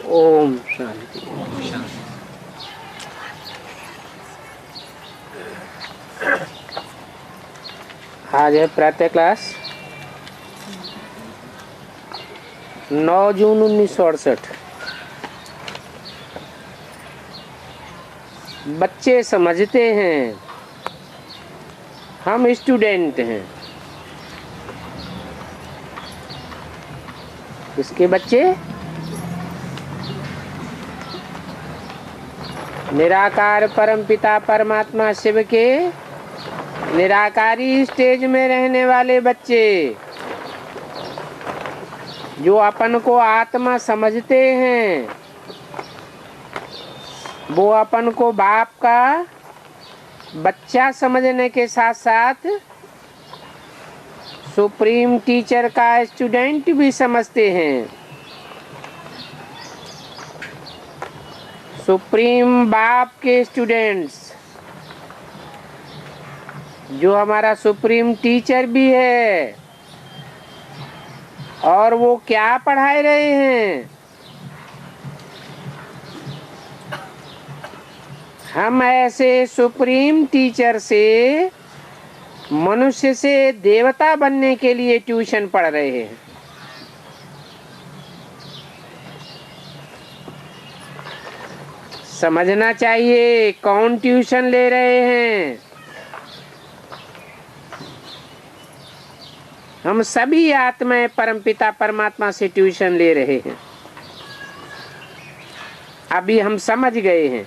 ओम शांति। आज है प्रातः क्लास 9 जून 1968। बच्चे समझते हैं, हम स्टूडेंट हैं। किसके बच्चे? निराकार परमपिता परमात्मा शिव के निराकारी स्टेज में रहने वाले बच्चे, जो अपन को आत्मा समझते हैं, वो अपन को बाप का बच्चा समझने के साथ साथ सुप्रीम टीचर का स्टूडेंट भी समझते हैं। सुप्रीम बाप के स्टूडेंट्स, जो हमारा सुप्रीम टीचर भी है, और वो क्या पढ़ाए रहे हैं? हम ऐसे सुप्रीम टीचर से मनुष्य से देवता बनने के लिए ट्यूशन पढ़ रहे हैं। समझना चाहिए कौन ट्यूशन ले रहे हैं। हम सभी आत्माएं परमपिता परमात्मा से ट्यूशन ले रहे हैं। अभी हम समझ गए हैं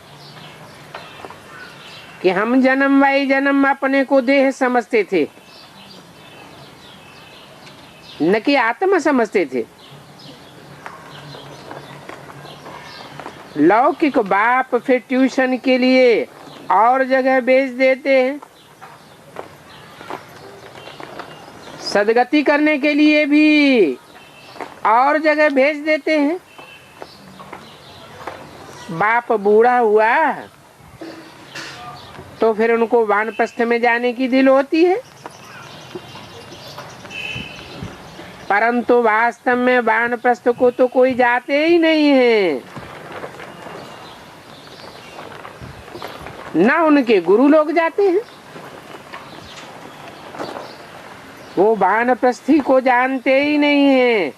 कि हम जन्म बाई जन्म अपने को देह समझते थे, न कि आत्मा समझते थे। लौकिक बाप फिर ट्यूशन के लिए और जगह भेज देते हैं, सदगति करने के लिए भी और जगह भेज देते हैं। बाप बूढ़ा हुआ तो फिर उनको वानप्रस्थ में जाने की दिल होती है, परंतु वास्तव में वानप्रस्थ को तो कोई जाते ही नहीं है। ना उनके गुरु लोग जाते हैं, वो वानप्रस्थी को जानते ही नहीं है।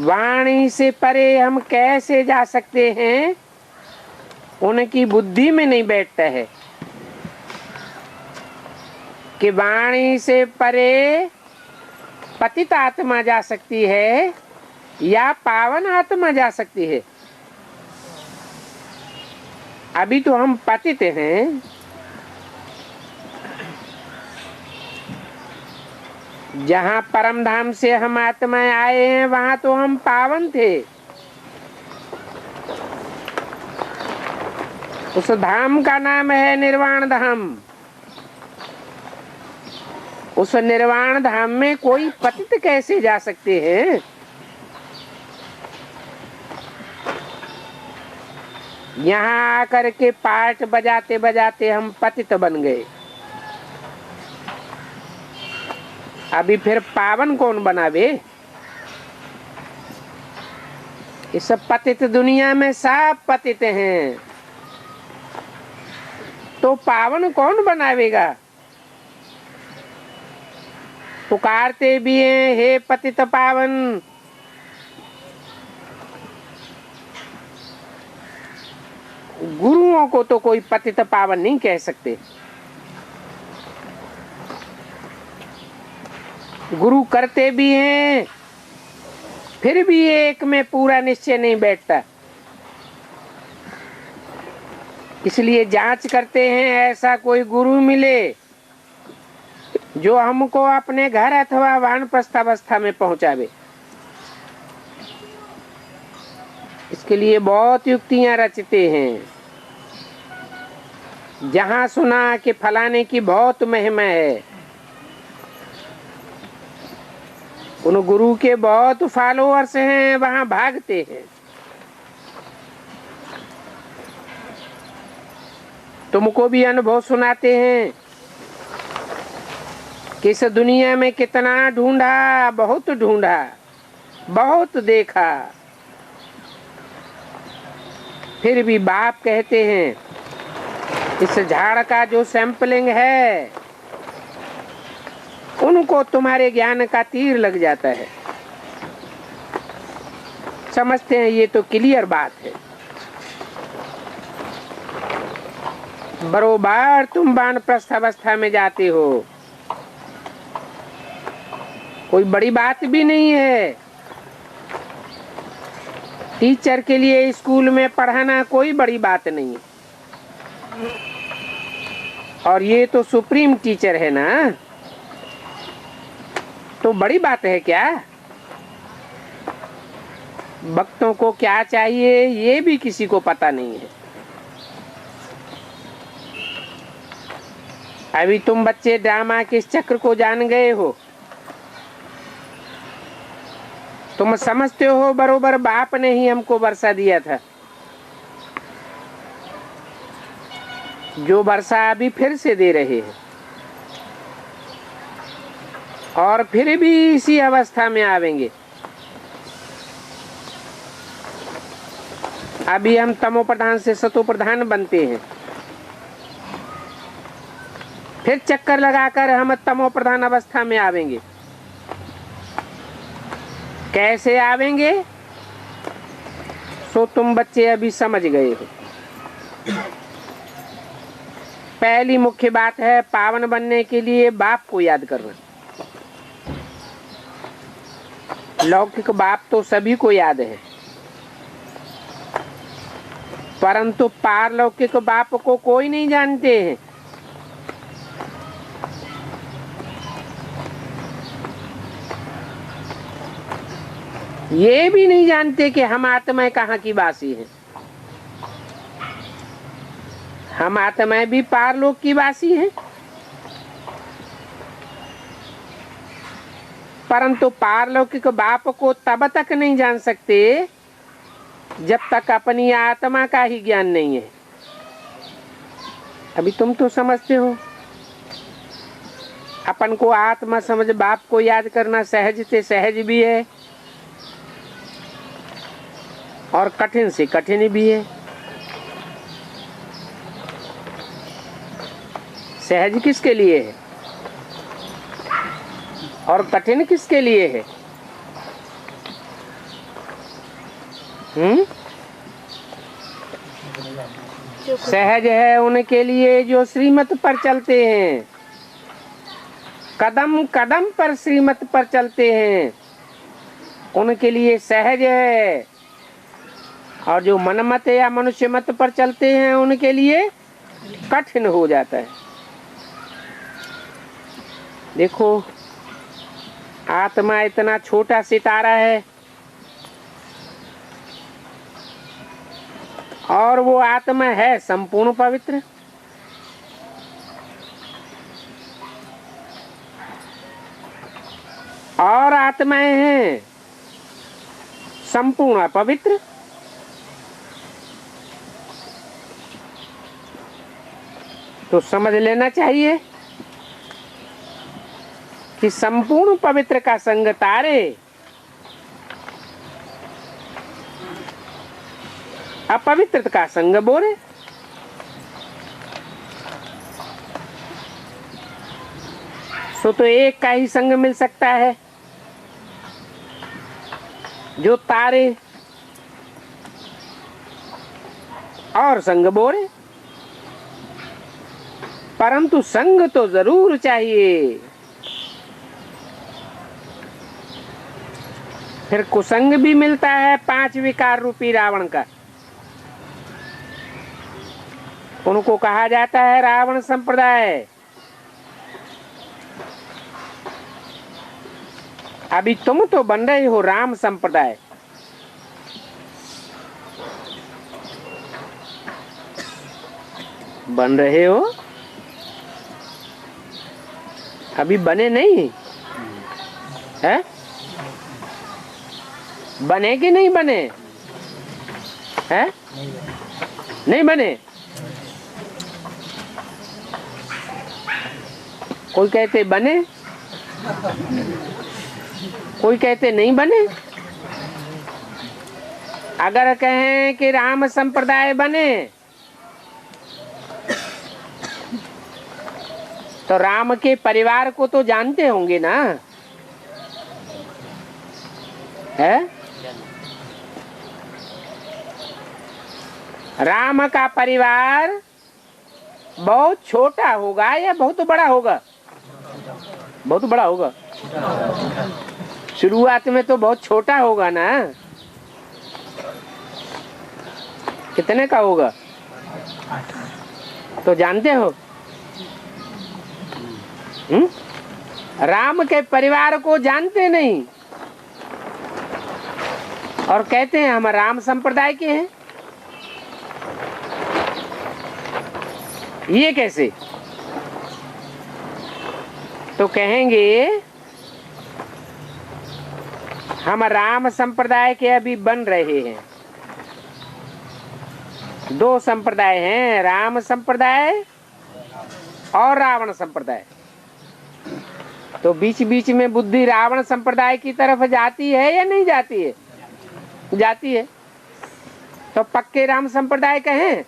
वाणी से परे हम कैसे जा सकते हैं, उनकी बुद्धि में नहीं बैठता है कि वाणी से परे पतित आत्मा जा सकती है या पावन आत्मा जा सकती है। अभी तो हम पतित हैं, जहाँ परम धाम से हम आत्माएं आए हैं वहां तो हम पावन थे। उस धाम का नाम है निर्वाण धाम। उस निर्वाण धाम में कोई पतित कैसे जा सकते हैं? यहाँ आकर के पाठ बजाते बजाते हम पतित बन गए। अभी फिर पावन कौन बनावे? इस पतित दुनिया में सब पतित हैं, तो पावन कौन बनावेगा? पुकारते भी हैं, हे पतित पावन। गुरुओं को तो कोई पतित पावन नहीं कह सकते। गुरु करते भी हैं, फिर भी एक में पूरा निश्चय नहीं बैठता। इसलिए जांच करते हैं ऐसा कोई गुरु मिले जो हमको अपने घर अथवा वानप्रस्थ अवस्था में पहुंचावे। इसके लिए बहुत युक्तियां रचते हैं। जहां सुना कि फलाने की बहुत महिमा है, उन गुरु के बहुत फॉलोअर्स हैं, वहां भागते हैं। तुमको भी अनुभव सुनाते हैं कि इस दुनिया में कितना ढूंढा, बहुत ढूंढा, बहुत देखा, फिर भी बाप कहते हैं इस झाड़ का जो सैंपलिंग है उनको तुम्हारे ज्ञान का तीर लग जाता है। समझते हैं ये तो क्लियर बात है। बरोबर तुम वानप्रस्थ अवस्था में जाते हो, कोई बड़ी बात भी नहीं है। टीचर के लिए स्कूल में पढ़ाना कोई बड़ी बात नहीं है। और ये तो सुप्रीम टीचर है ना, तो बड़ी बात है क्या? भक्तों को क्या चाहिए ये भी किसी को पता नहीं है। अभी तुम बच्चे ड्रामा के इस चक्र को जान गए हो। तुम समझते हो बरोबर बाप ने ही हमको वर्षा दिया था, जो वर्षा अभी फिर से दे रहे हैं, और फिर भी इसी अवस्था में आवेंगे। अभी हम तमो प्रधान से सतो प्रधान बनते हैं, फिर चक्कर लगाकर हम तमो प्रधान अवस्था में आवेंगे। कैसे आवेंगे सो तुम बच्चे अभी समझ गए हो। पहली मुख्य बात है पावन बनने के लिए बाप को याद करना। लौकिक बाप तो सभी को याद है, परंतु पारलौकिक बाप को कोई नहीं जानते हैं। ये भी नहीं जानते कि हम आत्माएं कहाँ की वासी हैं। हम आत्माएं भी पारलोक की वासी हैं, परंतु पारलौकिक बाप को तब तक नहीं जान सकते जब तक अपनी आत्मा का ही ज्ञान नहीं है। अभी तुम तो समझते हो, अपन को आत्मा समझ बाप को याद करना सहज से सहज भी है और कठिन से कठिन भी है। सहज किसके लिए है और कठिन किसके लिए है? सहज है उनके लिए जो श्रीमत पर चलते हैं, कदम कदम पर श्रीमत पर चलते हैं, उनके लिए सहज है। और जो मनमत या मनुष्य मत पर चलते हैं उनके लिए कठिन हो जाता है। देखो आत्मा इतना छोटा सितारा है और वो आत्मा है संपूर्ण पवित्र। और आत्माएं हैं संपूर्ण पवित्र। तो समझ लेना चाहिए कि संपूर्ण पवित्र का संग तारे, अपवित्र का संग बोरे। सो तो एक का ही संग मिल सकता है जो तारे और संग बोरे, परंतु संग तो जरूर चाहिए। फिर कुसंग भी मिलता है 5 विकार रूपी रावण का, उनको कहा जाता है रावण संप्रदाय। अभी तुम तो बन रहे हो राम संप्रदाय। बन रहे हो, अभी बने नहीं है? बने कि नहीं बने हैं? नहीं बने। कोई कहते बने, कोई कहते नहीं बने। अगर कहें कि राम संप्रदाय बने तो राम के परिवार को तो जानते होंगे ना, है? राम का परिवार बहुत छोटा होगा या बहुत बड़ा होगा? बहुत बड़ा होगा। शुरुआत में तो बहुत छोटा होगा ना। कितने का होगा तो जानते हो? राम के परिवार को जानते नहीं और कहते हैं हम राम संप्रदाय के हैं। ये कैसे? तो कहेंगे हम राम संप्रदाय के अभी बन रहे हैं। दो संप्रदाय हैं, राम संप्रदाय और रावण संप्रदाय। तो बीच बीच में बुद्धि रावण संप्रदाय की तरफ जाती है या नहीं जाती है? जाती है। तो पक्के राम संप्रदाय कहें?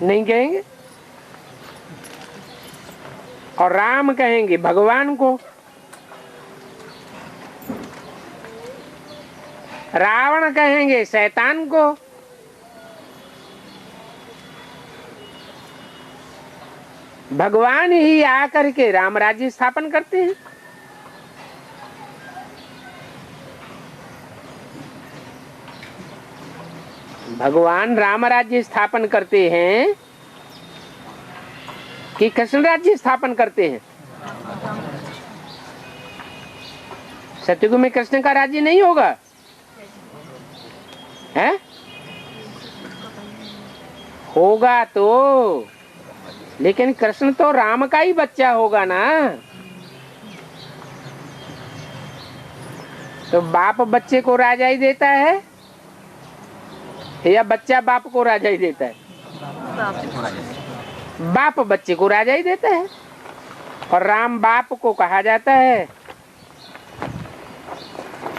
नहीं कहेंगे। और राम कहेंगे भगवान को, रावण कहेंगे शैतान को। भगवान ही आकर के राम राज्य स्थापन करते हैं। भगवान राम राज्य स्थापन करते हैं कि कृष्ण राज्य स्थापन करते हैं? सतयुग में कृष्ण का राज्य नहीं होगा, है? होगा तो, लेकिन कृष्ण तो राम का ही बच्चा होगा ना। तो बाप बच्चे को राजाई देता है या बच्चा बाप को राजाई देता है? बाप बच्चे को राजाई देता है। और राम बाप को कहा जाता है।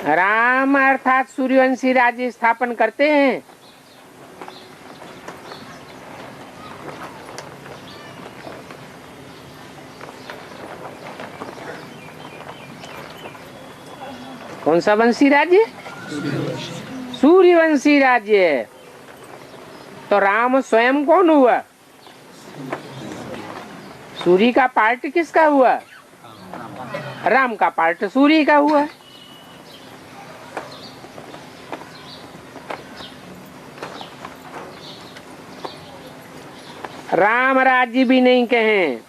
राम अर्थात सूर्यवंशी राज्य स्थापन करते हैं। कौन सा वंशी राज्य? सूर्यवंशी राज्य। तो राम स्वयं कौन हुआ? सूर्य का पार्ट किसका हुआ? राम का पार्ट सूर्य का हुआ। राम राज्य भी नहीं कहें,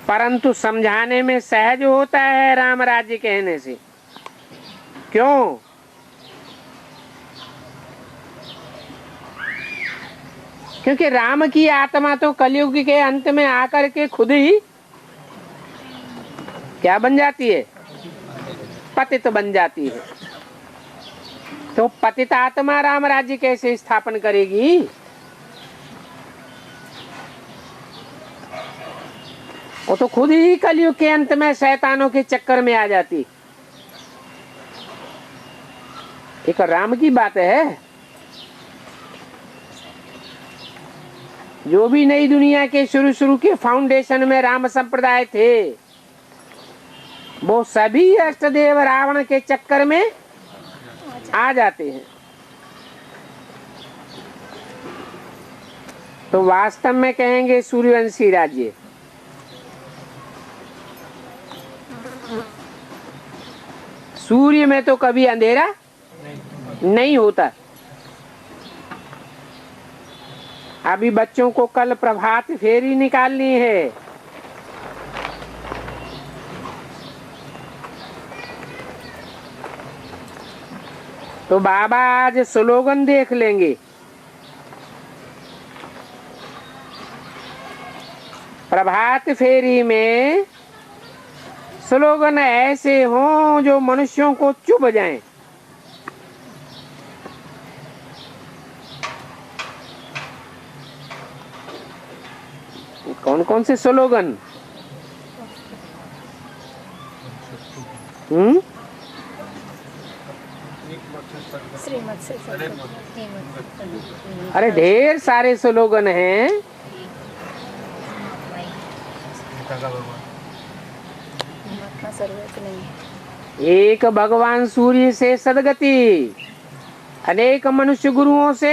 परंतु समझाने में सहज होता है राम राज्य कहने से। क्यों? क्योंकि राम की आत्मा तो कलयुग के अंत में आकर के खुद ही क्या बन जाती है? पतित बन जाती है। तो पतित आत्मा राम राज्य कैसे स्थापन करेगी? वो तो खुद ही कलयुग के अंत में शैतानों के चक्कर में आ जाती। एक राम की बात है। जो भी नई दुनिया के शुरू के फाउंडेशन में राम संप्रदाय थे, वो सभी अष्टदेव रावण के चक्कर में आ जाते हैं। तो वास्तव में कहेंगे सूर्यवंशी राज्य। सूर्य में तो कभी अंधेरा नहीं होता। अभी बच्चों को कल प्रभात फेरी निकालनी है। तो बाबा आज स्लोगन देख लेंगे। प्रभात फेरी में स्लोगन ऐसे हों जो मनुष्यों को चुभ जाएं। कौन कौन से स्लोगन? श्रीमत से सदगति। अरे ढेर सारे स्लोगन हैं। परमात्मा सर्वत्र नहीं है। एक भगवान सूर्य से सदगति, अनेक मनुष्य गुरुओं से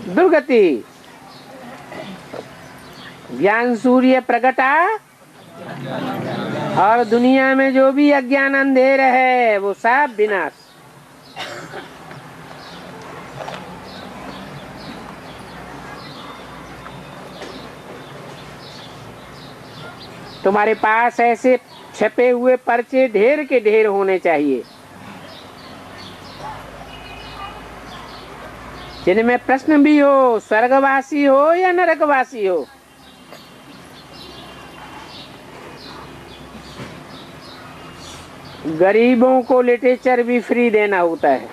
दुर्गति। ज्ञान सूर्य प्रगटा और दुनिया में जो भी अज्ञान अंधेर है वो सब विनाश। तुम्हारे पास ऐसे छपे हुए पर्चे ढेर के ढेर होने चाहिए जिनमें प्रश्न भी हो, स्वर्गवासी हो या नरकवासी हो। गरीबों को लिटरेचर भी फ्री देना होता है,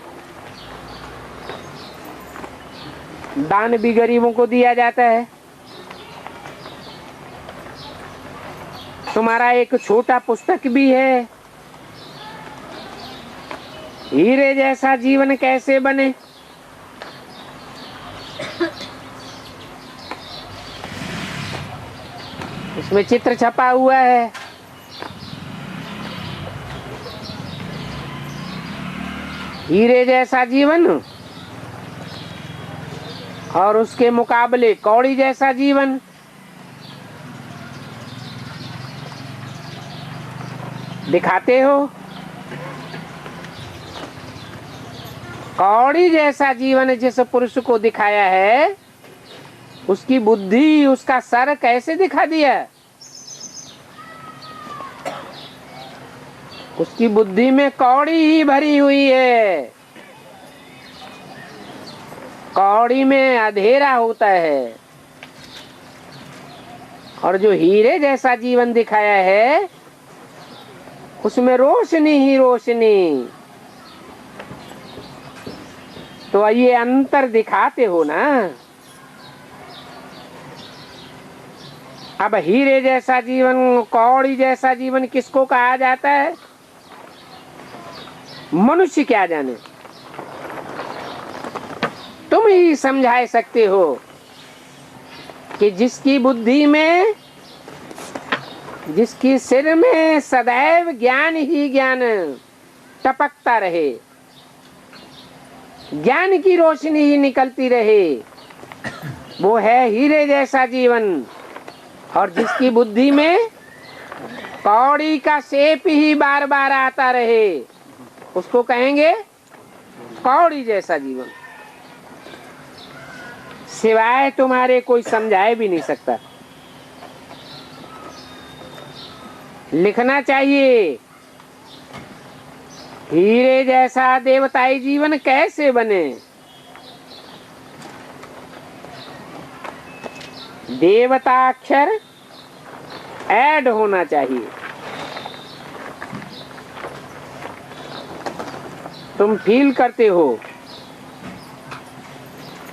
दान भी गरीबों को दिया जाता है। तुम्हारा एक छोटा पुस्तक भी है, हीरे जैसा जीवन कैसे बने। इसमें चित्र छपा हुआ है। हीरे जैसा जीवन और उसके मुकाबले कौड़ी जैसा जीवन। दिखाते हो कौड़ी जैसा जीवन जिस पुरुष को दिखाया है उसकी बुद्धि, उसका सर कैसे दिखा दिया। उसकी बुद्धि में कौड़ी ही भरी हुई है, कौड़ी में अंधेरा होता है। और जो हीरे जैसा जीवन दिखाया है उसमें रोशनी ही रोशनी। तो ये अंतर दिखाते हो ना। अब हीरे जैसा जीवन, कौड़ी जैसा जीवन किसको कहा जाता है? मनुष्य क्या जाने, तुम ही समझा सकते हो कि जिसकी बुद्धि में, जिसकी सिर में सदैव ज्ञान ही ज्ञान टपकता रहे, ज्ञान की रोशनी ही निकलती रहे, वो है हीरे जैसा जीवन। और जिसकी बुद्धि में कौड़ी का शेप ही बार बार आता रहे उसको कहेंगे कौड़ी जैसा जीवन। सिवाय तुम्हारे कोई समझाए भी नहीं सकता। लिखना चाहिए हीरे जैसा देवताई जीवन कैसे बने। देवता अक्षर ऐड होना चाहिए। तुम फील करते हो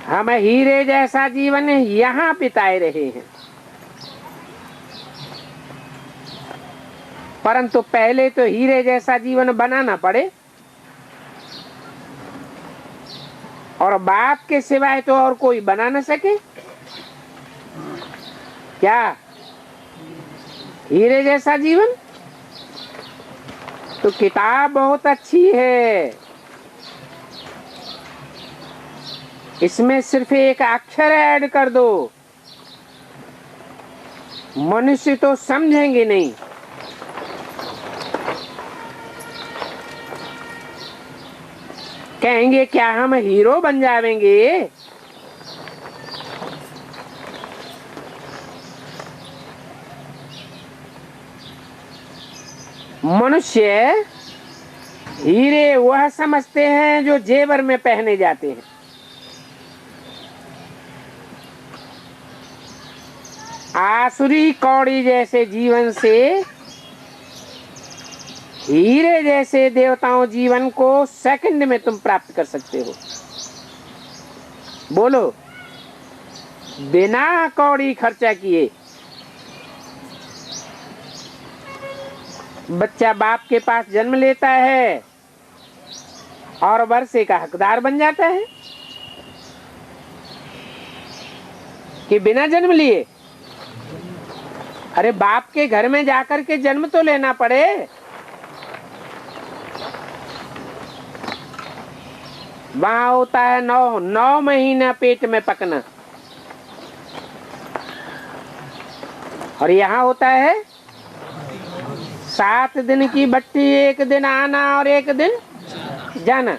हम हीरे जैसा जीवन यहाँ बिताए रहे हैं, परंतु पहले तो हीरे जैसा जीवन बनाना पड़े। और बाप के सिवाय तो और कोई बना न सके क्या हीरे जैसा जीवन? तो किताब बहुत अच्छी है, इसमें सिर्फ एक अक्षर ऐड कर दो, मनुष्य तो समझेंगे नहीं। कहेंगे क्या हम हीरो बन जाएंगे? मनुष्य हीरे वह समझते हैं जो जेवर में पहने जाते हैं। आसुरी कौड़ी जैसे जीवन से हीरे जैसे देवताओं जीवन को सेकंड में तुम प्राप्त कर सकते हो। बोलो, बिना कौड़ी खर्चा किए। बच्चा बाप के पास जन्म लेता है, और वर्षे का हकदार बन जाता है कि बिना जन्म लिए। अरे बाप के घर में जाकर के जन्म तो लेना पड़े। वहां होता है 9 महीना पेट में पकना, और यहाँ होता है 7 दिन की भट्टी, 1 दिन आना और 1 दिन जाना।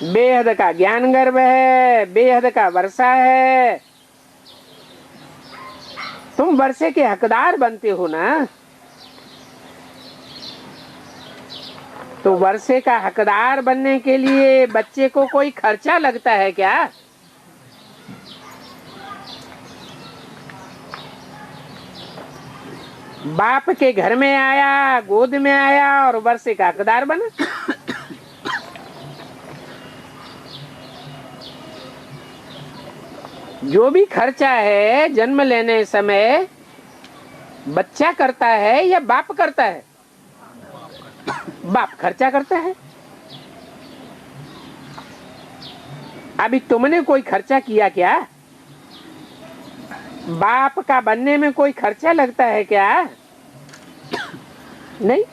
बेहद का ज्ञान गर्भ है, बेहद का वर्षा है। तुम वर्षे के हकदार बनते हो ना, तो वर्षे का हकदार बनने के लिए बच्चे को कोई खर्चा लगता है क्या? बाप के घर में आया, गोद में आया और वर्षे का हकदार बना। जो भी खर्चा है जन्म लेने समय बच्चा करता है या बाप करता है? बाप खर्चा करता है। अभी तुमने कोई खर्चा किया क्या? बाप का बनने में कोई खर्चा लगता है क्या? नहीं।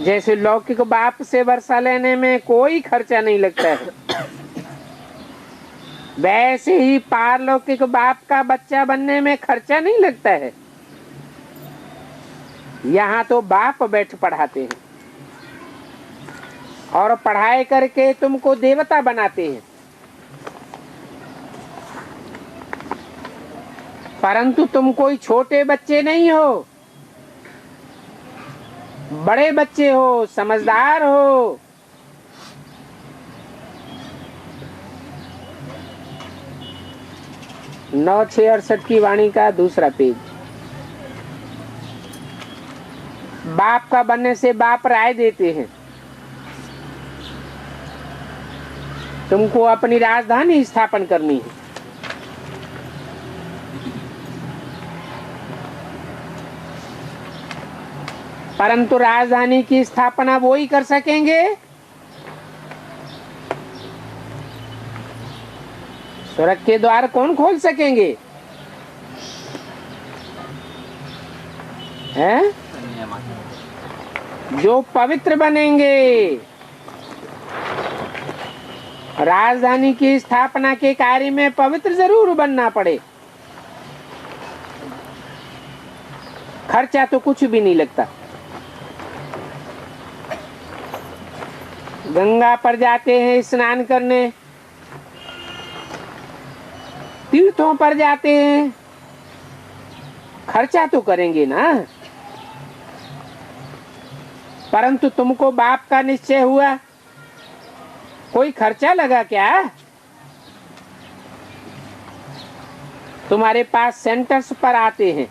जैसे लौकिक बाप से वर्षा लेने में कोई खर्चा नहीं लगता है, वैसे ही पारलौकिक बाप का बच्चा बनने में खर्चा नहीं लगता है। यहाँ तो बाप बैठ पढ़ाते हैं और पढ़ाई करके तुमको देवता बनाते हैं, परंतु तुम कोई छोटे बच्चे नहीं हो, बड़े बच्चे हो, समझदार हो। नौ 668 की वाणी का दूसरा पेज। बाप का बनने से बाप राय देते हैं, तुमको अपनी राजधानी स्थापन करनी है। परंतु राजधानी की स्थापना वो ही कर सकेंगे, स्वर्ग के द्वार कौन खोल सकेंगे? हैं? जो पवित्र बनेंगे। राजधानी की स्थापना के कार्य में पवित्र जरूर बनना पड़े। खर्चा तो कुछ भी नहीं लगता। गंगा पर जाते हैं स्नान करने, तीर्थों पर जाते हैं, खर्चा तो करेंगे ना। परंतु तुमको बाप का निश्चय हुआ, कोई खर्चा लगा क्या? तुम्हारे पास सेंटर्स पर आते हैं,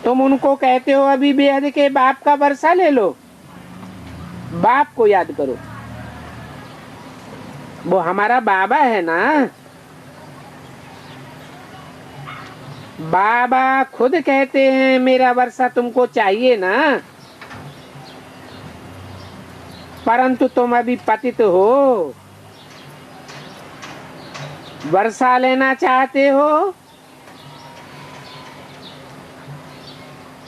तुम उनको कहते हो अभी बेहद के बाप का वर्षा ले लो, बाप को याद करो। वो हमारा बाबा है ना। बाबा खुद कहते हैं मेरा वर्षा तुमको चाहिए ना, परंतु तुम अभी पतित हो, वर्षा लेना चाहते हो,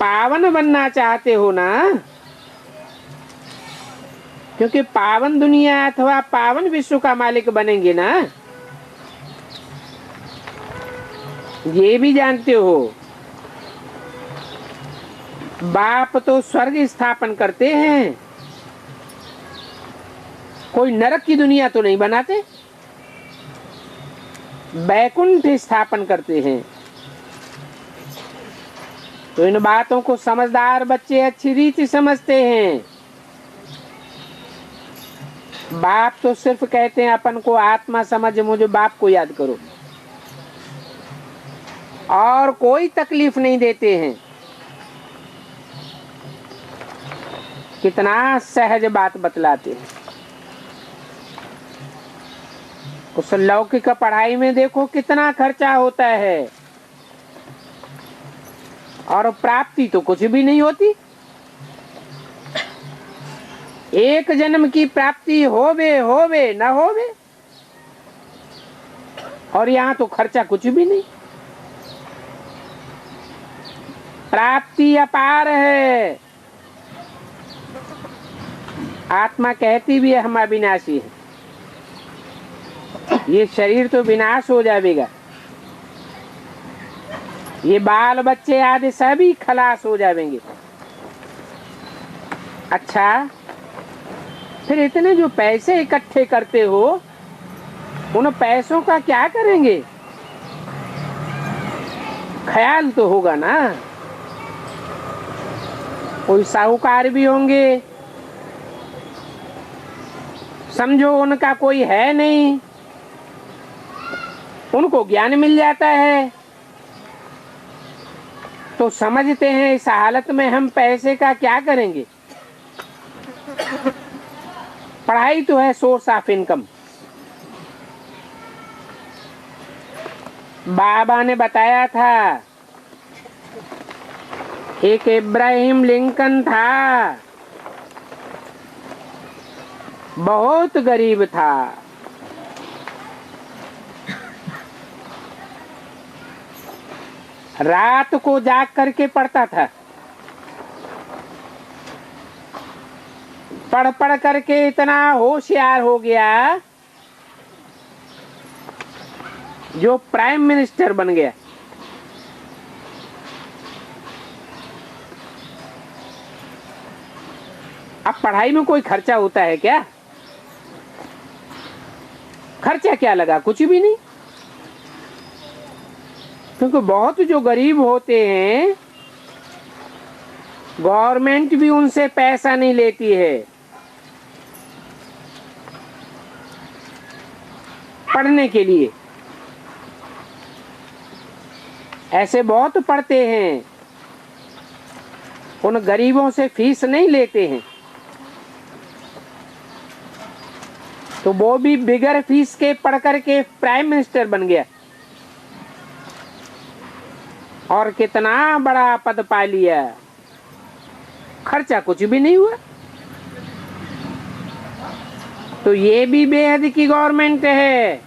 पावन बनना चाहते हो ना। क्योंकि पावन दुनिया अथवा पावन विश्व का मालिक बनेंगे ना, ये भी जानते हो। बाप तो स्वर्ग स्थापन करते हैं, कोई नरक की दुनिया तो नहीं बनाते, वैकुंठ स्थापन करते हैं। तो इन बातों को समझदार बच्चे अच्छी रीति समझते हैं। बाप तो सिर्फ कहते हैं अपन को आत्मा समझ, मुझे बाप को याद करो, और कोई तकलीफ नहीं देते हैं। कितना सहज बात बतलाते हैं। उस लौकिक पढ़ाई में देखो कितना खर्चा होता है। और प्राप्ति तो कुछ भी नहीं होती। एक जन्म की प्राप्ति होवे न होवे, और यहाँ तो खर्चा कुछ भी नहीं। प्राप्ति अपार है। आत्मा कहती भी है हम अविनाशी है, ये शरीर तो विनाश हो जाएगा, ये बाल बच्चे आदि सभी खलास हो जाएंगे। अच्छा, फिर इतने जो पैसे इकट्ठे करते हो उन पैसों का क्या करेंगे? ख्याल तो होगा ना। कोई साहूकार भी होंगे, समझो उनका कोई है नहीं, उनको ज्ञान मिल जाता है तो समझते हैं इस हालत में हम पैसे का क्या करेंगे। पढ़ाई तो है सोर्स ऑफ इनकम। बाबा ने बताया था, एक इब्राहिम लिंकन था, बहुत गरीब था। रात को जाग करके पढ़ता था, पढ़ पढ़ करके इतना होशियार हो गया जो प्राइम मिनिस्टर बन गया। अब पढ़ाई में कोई खर्चा होता है क्या? खर्चा क्या लगा? कुछ भी नहीं। क्योंकि बहुत जो गरीब होते हैं गवर्नमेंट भी उनसे पैसा नहीं लेती है पढ़ने के लिए। ऐसे बहुत पढ़ते हैं, उन गरीबों से फीस नहीं लेते हैं, तो वो भी बिगर फीस के पढ़ करके प्राइम मिनिस्टर बन गया और कितना बड़ा पद पा लिया। खर्चा कुछ भी नहीं हुआ। तो ये भी बेहद की गवर्नमेंट है।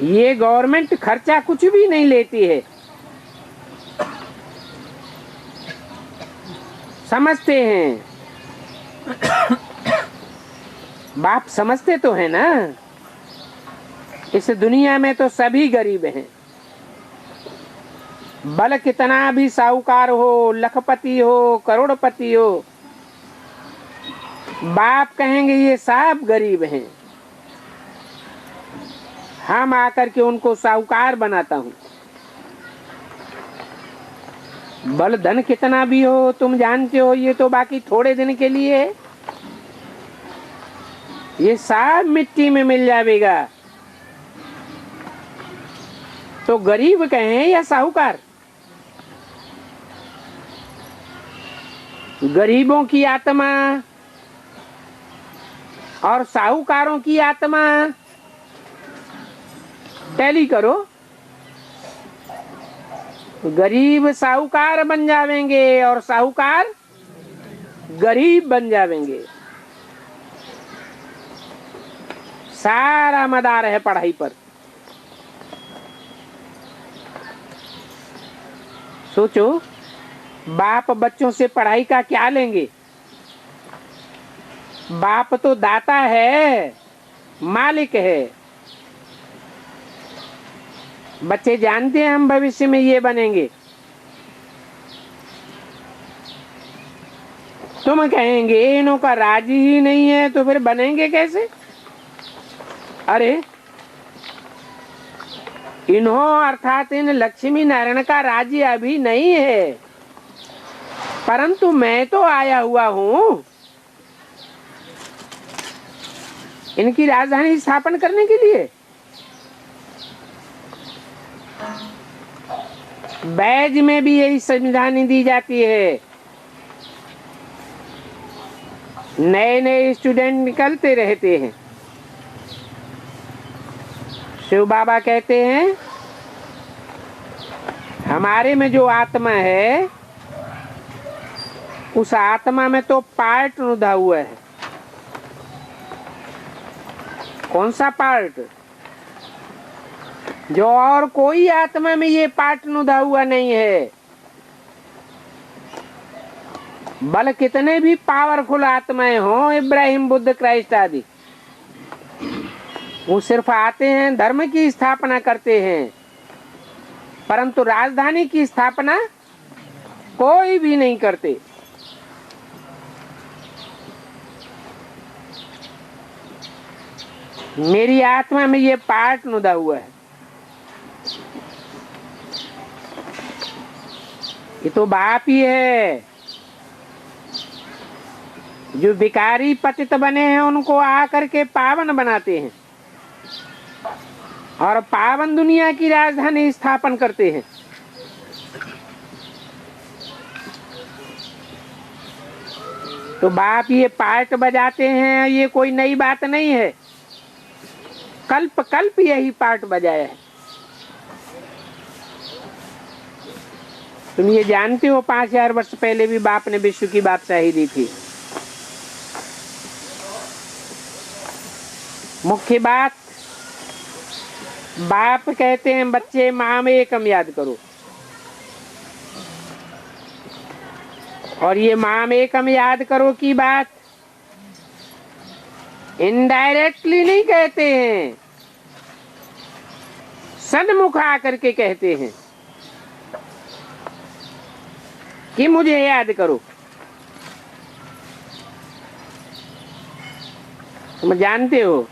ये गवर्नमेंट खर्चा कुछ भी नहीं लेती है। समझते हैं, बाप समझते तो है ना। इस दुनिया में तो सभी गरीब हैं, भले कितना भी साहूकार हो, लखपति हो, करोड़पति हो, बाप कहेंगे ये सब गरीब हैं। हम आकर के उनको साहूकार बनाता हूँ। बल धन कितना भी हो, तुम जानते हो, ये तो बाकी थोड़े दिन के लिए है, ये सब मिट्टी में मिल जाएगा। तो गरीब कहें या साहूकार? गरीबों की आत्मा और साहूकारों की आत्मा टैली करो, गरीब साहूकार बन जावेंगे और साहूकार गरीब बन जावेंगे। सारा मदार है पढ़ाई पर। सोचो, बाप बच्चों से पढ़ाई का क्या लेंगे? बाप तो दाता है, मालिक है। बच्चे जानते हैं हम भविष्य में ये बनेंगे। तुम कहेंगे इन्हों का राजी ही नहीं है तो फिर बनेंगे कैसे? अरे इन्हों अर्थात इन लक्ष्मी नारायण का राज्य अभी नहीं है, परंतु मैं तो आया हुआ हूँ इनकी राजधानी स्थापन करने के लिए। बैज में भी यही संविधानी दी जाती है। नए नए स्टूडेंट निकलते रहते हैं। शिव बाबा कहते हैं हमारे में जो आत्मा है उस आत्मा में तो पार्ट नुदा हुआ है। कौन सा पार्ट? जो और कोई आत्मा में ये पार्ट नुदा हुआ नहीं है। बल कितने भी पावरफुल आत्माएं हों, इब्राहिम, बुद्ध, क्राइस्ट आदि, वो सिर्फ आते हैं, धर्म की स्थापना करते हैं, परंतु राजधानी की स्थापना कोई भी नहीं करते। मेरी आत्मा में ये पार्ट नुदा हुआ है। ये तो बाप ही है। जो भिखारी पतित बने हैं उनको आकर के पावन बनाते हैं और पावन दुनिया की राजधानी स्थापन करते हैं। तो बाप ये पार्ट बजाते हैं, ये कोई नई बात नहीं है। कल्प कल्प यही पार्ट बजाया है। तुम ये जानते हो 5000 वर्ष पहले भी बाप ने विश्व की बादशाही दी थी। मुख्य बात, बाप कहते हैं बच्चे माम एकम याद करो, और ये माम एकम याद करो की बात इनडायरेक्टली नहीं कहते हैं, सन्मुख आकर के कहते हैं कि मुझे याद करो। तुम जानते हो,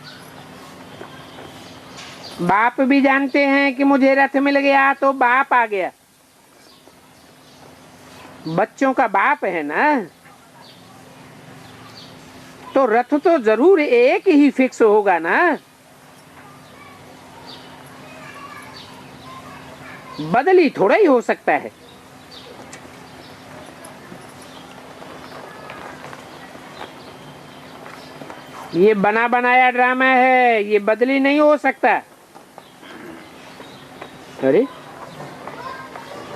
बाप भी जानते हैं कि मुझे रथ मिल गया तो बाप आ गया। बच्चों का बाप है ना, तो रथ तो जरूर एक ही फिक्स होगा ना। बदली थोड़ा ही हो सकता है। ये बना बनाया ड्रामा है, ये बदली नहीं हो सकता। अरे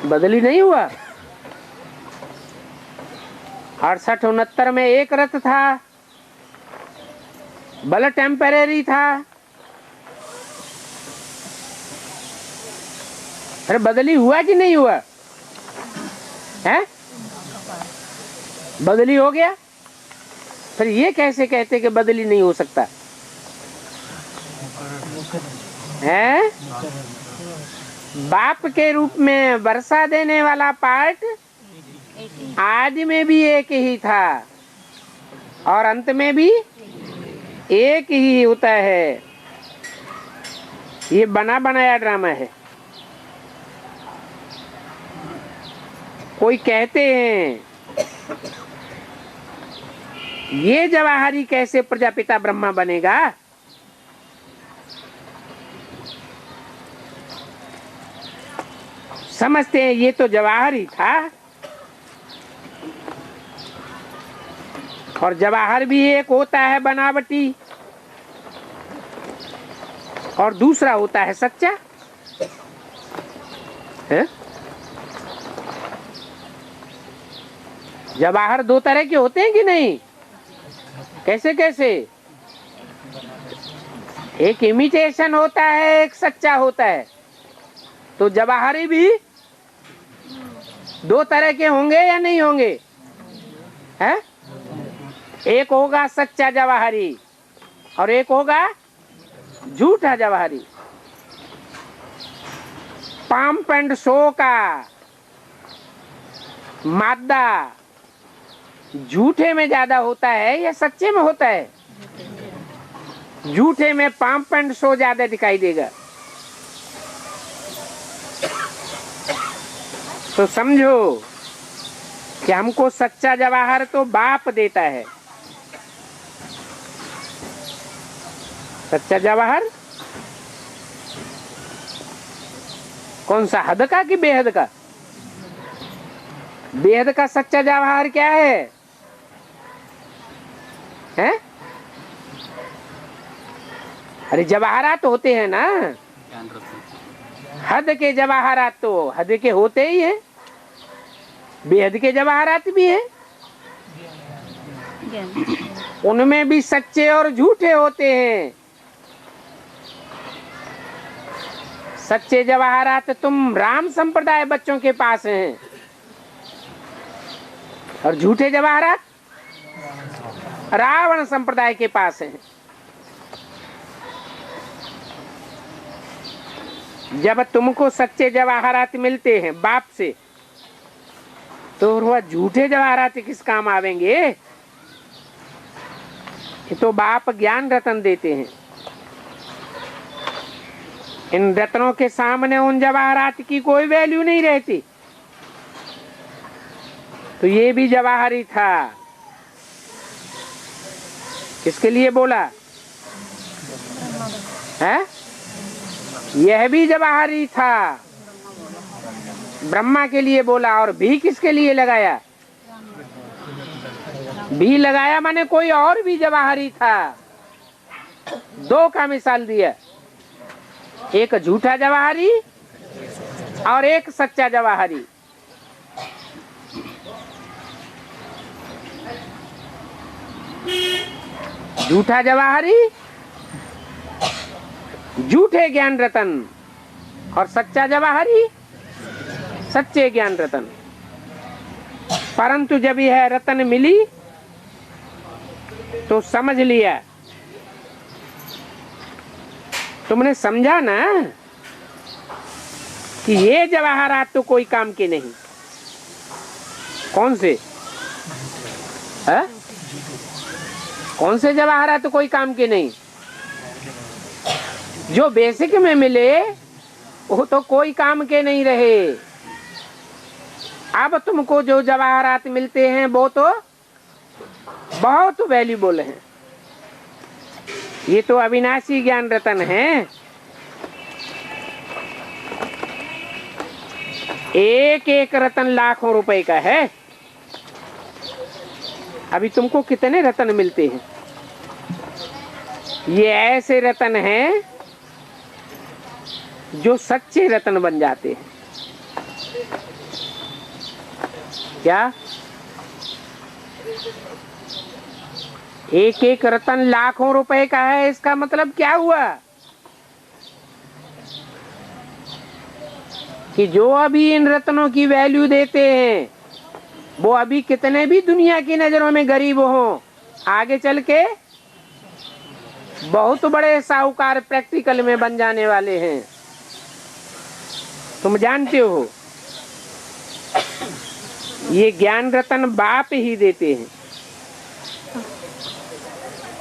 बदली नहीं हुआ। 68-69 में एक रथ था, बल टेम्परेरी था। अरे बदली हुआ कि नहीं हुआ है? बदली हो गया। फिर ये कैसे कहते कि बदली नहीं हो सकता है? बाप के रूप में वर्षा देने वाला पार्ट आदि में भी एक ही था और अंत में भी एक ही होता है। ये बना बनाया ड्रामा है। कोई कहते हैं ये जवाहरी कैसे प्रजापिता ब्रह्मा बनेगा? समझते हैं ये तो जवाहरी था, और जवाहर भी एक होता है बनावटी और दूसरा होता है सच्चा है? जवाहर दो तरह के होते हैं कि नहीं? कैसे कैसे? एक इमिटेशन होता है, एक सच्चा होता है। तो जवाहरी भी दो तरह के होंगे या नहीं होंगे? है? एक होगा सच्चा जवाहरी और एक होगा झूठा जवाहरी। पंप एंड शो का मादा झूठे में ज्यादा होता है या सच्चे में होता है? झूठे में पंप एंड शो ज्यादा दिखाई देगा। तो समझो कि हमको सच्चा जवाहर तो बाप देता है। सच्चा जवाहर कौन सा, हद का कि बेहद का? बेहद का सच्चा जवाहर क्या है? हैं? अरे जवाहरात होते हैं ना। हद के जवाहरात तो हद के होते ही हैं, बेहद के जवाहरात भी हैं, ज्ञान उनमें भी सच्चे और झूठे होते हैं। सच्चे जवाहरात तुम राम संप्रदाय बच्चों के पास हैं, और झूठे जवाहरात रावण संप्रदाय के पास हैं। जब तुमको सच्चे जवाहरात मिलते हैं बाप से, तो वह झूठे जवाहरात किस काम आवेंगे? ये तो बाप ज्ञान रतन देते हैं। इन रत्नों के सामने उन जवाहरात की कोई वैल्यू नहीं रहती। तो ये भी जवाहरी था। किसके लिए बोला है? यह भी जवाहरी था, ब्रह्मा के लिए बोला। और भी किसके लिए लगाया? भी लगाया माने कोई और भी जवाहरी था। दो का मिसाल दिया, एक झूठा जवाहरी और एक सच्चा जवाहरी। झूठा जवाहरी झूठे ज्ञान रतन, और सच्चा जवाहरी सच्चे ज्ञान रतन। परंतु जब यह रतन मिली तो समझ लिया, तुमने समझा ना कि ये जवाहरात तो कोई काम के नहीं। कौन से है? कौन से जवाहरात तो कोई काम के नहीं? जो बेसिक में मिले वो तो कोई काम के नहीं रहे। अब तुमको जो जवाहरात मिलते हैं वो तो बहुत वैल्यूबल हैं। ये तो अविनाशी ज्ञान रतन है। एक एक रतन लाखों रुपए का है। अभी तुमको कितने रतन मिलते हैं? ये ऐसे रतन हैं जो सच्चे रतन बन जाते हैं। क्या? एक एक रतन लाखों रुपए का है, इसका मतलब क्या हुआ कि जो अभी इन रत्नों की वैल्यू देते हैं वो अभी कितने भी दुनिया की नजरों में गरीब हों, आगे चल के बहुत बड़े साहूकार प्रैक्टिकल में बन जाने वाले हैं। तुम जानते हो, ये ज्ञान रतन बाप ही देते हैं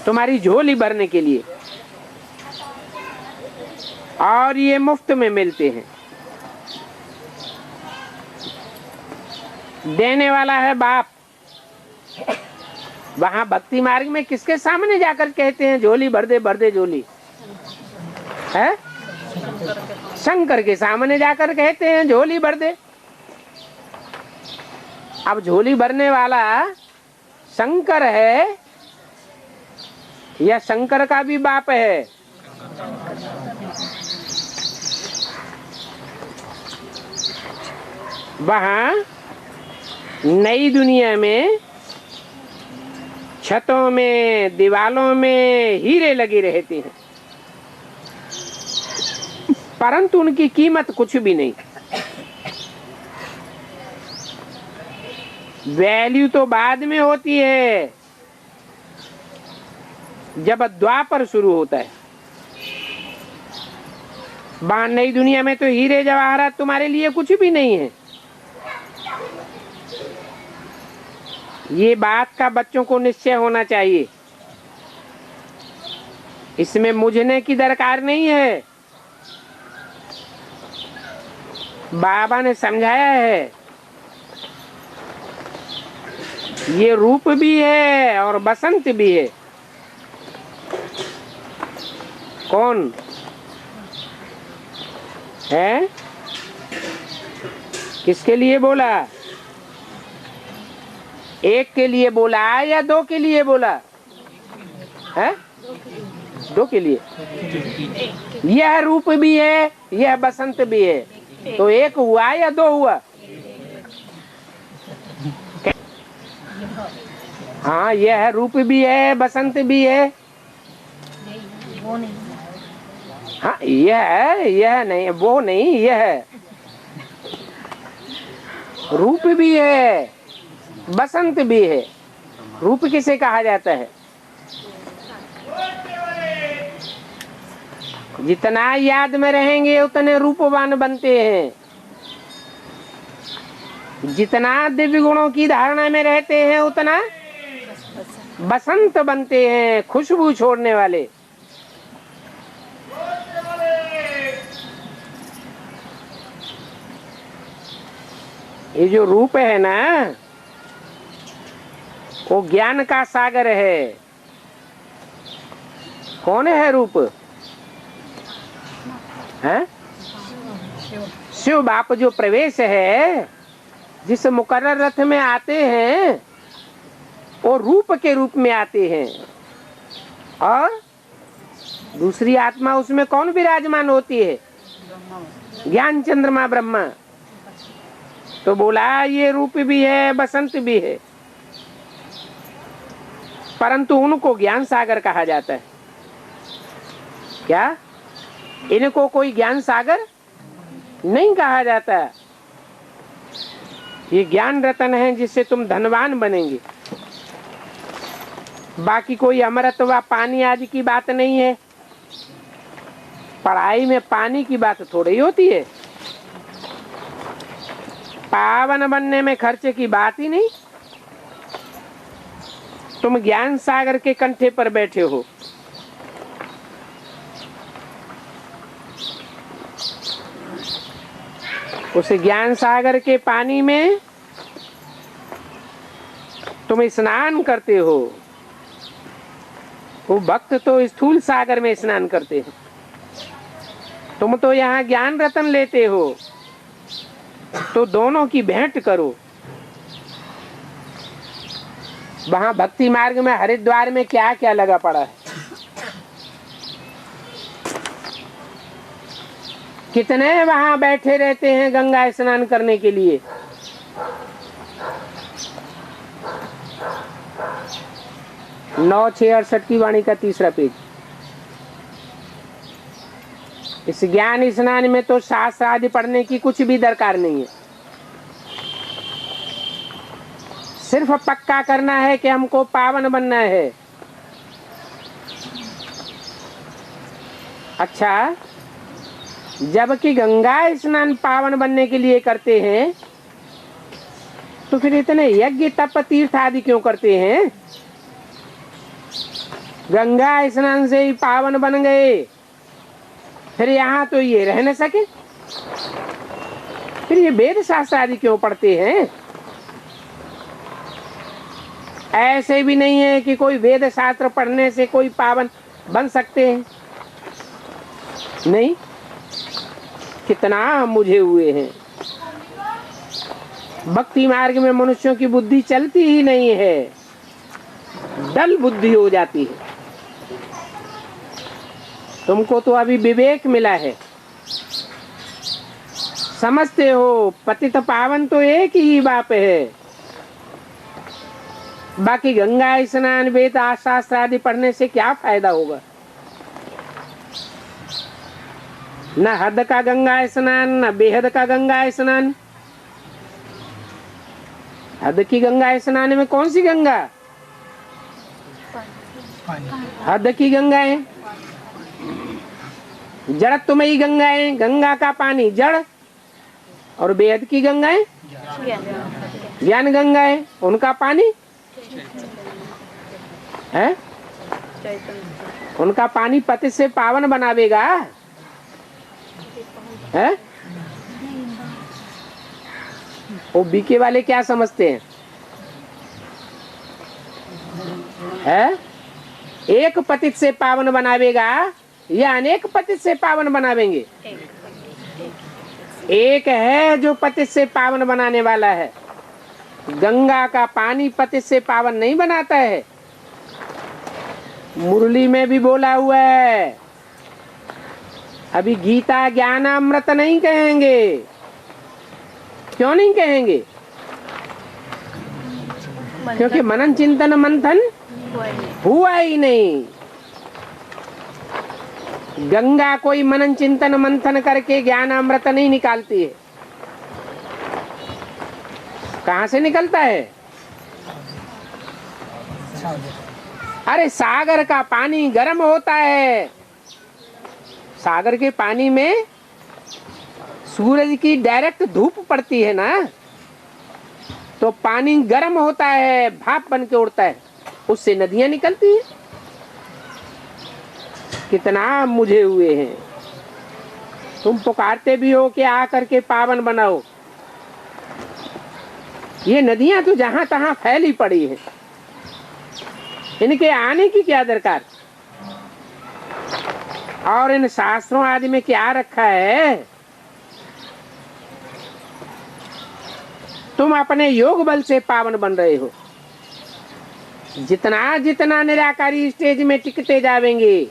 तुम्हारी झोली भरने के लिए, और ये मुफ्त में मिलते हैं। देने वाला है बाप। वहां भक्ति मार्ग में किसके सामने जाकर कहते हैं झोली भर दे झोली है? शंकर के सामने जाकर कहते हैं झोली भर दे। अब झोली भरने वाला शंकर है या शंकर का भी बाप है? वहां नई दुनिया में छतों में दीवालों में हीरे लगे रहते हैं, परंतु उनकी कीमत कुछ भी नहीं। वैल्यू तो बाद में होती है, जब द्वापर शुरू होता है। वहां नई दुनिया में तो हीरे जवाहरात तुम्हारे लिए कुछ भी नहीं है। ये बात का बच्चों को निश्चय होना चाहिए। इसमें मुझने की दरकार नहीं है। बाबा ने समझाया है, ये रूप भी है और बसंत भी है। कौन है? किसके लिए बोला? एक के लिए बोला या दो के लिए बोला है? दो के लिए। यह रूप भी है, यह बसंत भी है, तो एक हुआ या दो हुआ? हाँ, यह रूप भी है, बसंत भी है। वो नहीं, हाँ, यह नहीं, वो नहीं, यह रूप भी है, बसंत भी है। रूप किसे कहा जाता है? जितना याद में रहेंगे उतने रूपवान बनते हैं, जितना दिव्य गुणों की धारणा में रहते हैं उतना बसंत बनते हैं, खुशबू छोड़ने वाले। ये जो रूप है ना, वो ज्ञान का सागर है। कौन है रूप? है शिव बाप। जो प्रवेश है, जिस मुकर्रर रथ में आते हैं, वो रूप के रूप में आते हैं। और दूसरी आत्मा उसमें कौन विराजमान होती है? ज्ञान चंद्रमा ब्रह्मा। तो बोला ये रूप भी है, बसंत भी है, परंतु उनको ज्ञान सागर कहा जाता है। क्या इनको कोई ज्ञान सागर नहीं कहा जाता? ये ज्ञान रतन है जिससे तुम धनवान बनेंगे। बाकी कोई अमृत व पानी आदि की बात नहीं है। पढ़ाई में पानी की बात थोड़ी होती है। पावन बनने में खर्चे की बात ही नहीं। तुम ज्ञान सागर के कंठे पर बैठे हो। उस ज्ञान सागर के पानी में तुम स्नान करते हो। वो भक्त तो स्थूल सागर में स्नान करते हैं। तुम तो यहाँ ज्ञान रतन लेते हो, तो दोनों की भेंट करो। वहां भक्ति मार्ग में हरिद्वार में क्या क्या लगा पड़ा है। कितने वहां बैठे रहते हैं गंगा स्नान करने के लिए। नौ 668 की वाणी का 3रा पेज। इस ज्ञान स्नान में तो शास्त्र आदि पढ़ने की कुछ भी दरकार नहीं है। सिर्फ पक्का करना है कि हमको पावन बनना है। अच्छा, जबकि गंगा स्नान पावन बनने के लिए करते हैं, तो फिर इतने यज्ञ तप तीर्थ आदि क्यों करते हैं? गंगा स्नान से ही पावन बन गए, फिर यहाँ तो ये रह न सके। फिर ये वेद शास्त्र आदि क्यों पढ़ते हैं? ऐसे भी नहीं है कि कोई वेद शास्त्र पढ़ने से कोई पावन बन सकते हैं। नहीं, कितना मुझे हुए हैं। भक्ति मार्ग में मनुष्यों की बुद्धि चलती ही नहीं है, डल बुद्धि हो जाती है। तुमको तो अभी विवेक मिला है, समझते हो पतित पावन तो एक ही बाप है। बाकी गंगा स्नान वेद शास्त्र आदि पढ़ने से क्या फायदा होगा? न हद का गंगा स्नान, न बेहद का गंगा स्नान। हद की गंगा स्नान में कौन सी गंगा? हद की गंगा है, जड़त्वमयी गंगा है। गंगा का पानी जड़, और बेहद की गंगा है ज्ञान गंगा है। उनका पानी है, उनका पानी पति से पावन बनावेगा है। वो बीके वाले क्या समझते हैं? है एक पतित से पावन बनावेगा या अनेक पतित से पावन बनावेंगे? एक है जो पतित से पावन बनाने वाला है। गंगा का पानी पतित से पावन नहीं बनाता है। मुरली में भी बोला हुआ है। अभी गीता ज्ञानामृत नहीं कहेंगे। क्यों नहीं कहेंगे? क्योंकि मनन चिंतन मंथन हुआ ही नहीं। गंगा कोई मनन चिंतन मंथन करके ज्ञानामृत नहीं निकालती है। कहां से निकलता है? अरे सागर का पानी गर्म होता है। सागर के पानी में सूरज की डायरेक्ट धूप पड़ती है ना, तो पानी गर्म होता है, भाप बन के उड़ता है, उससे नदियां निकलती हैं। कितना मुझे हुए हैं। तुम पुकारते भी हो कि आ करके पावन बनाओ। ये नदियां तो जहां तहां फैली पड़ी है, इनके आने की क्या दरकार? और इन शास्त्रों आदि में क्या रखा है? तुम अपने योग बल से पावन बन रहे हो। जितना जितना निराकारी स्टेज में टिकते जावेंगे,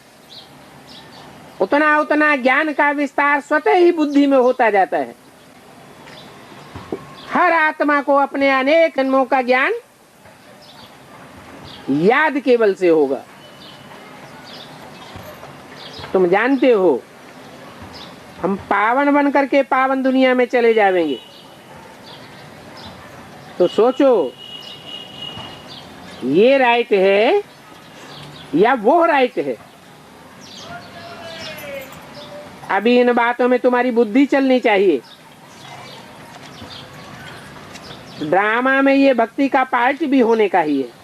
उतना उतना ज्ञान का विस्तार स्वतः ही बुद्धि में होता जाता है। हर आत्मा को अपने अनेक जन्मों का ज्ञान याद केवल से होगा। तुम जानते हो, हम पावन बन करके पावन दुनिया में चले जाएंगे, तो सोचो ये राइट है या वो राइट है? अभी इन बातों में तुम्हारी बुद्धि चलनी चाहिए। ड्रामा में ये भक्ति का पार्ट भी होने का ही है।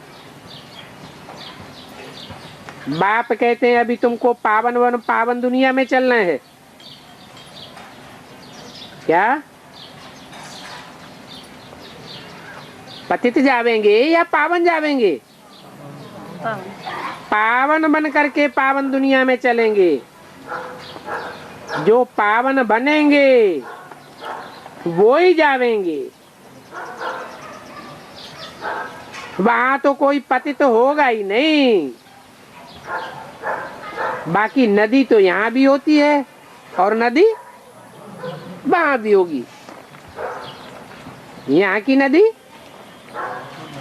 बाप कहते हैं अभी तुमको पावन दुनिया में चलना है। क्या पतित जावेंगे या पावन जावेंगे? पावन बन करके पावन दुनिया में चलेंगे। जो पावन बनेंगे वो ही जावेंगे। वहां तो कोई पतित तो होगा ही नहीं। बाकी नदी तो यहाँ भी होती है और नदी वहां भी होगी। यहाँ की नदी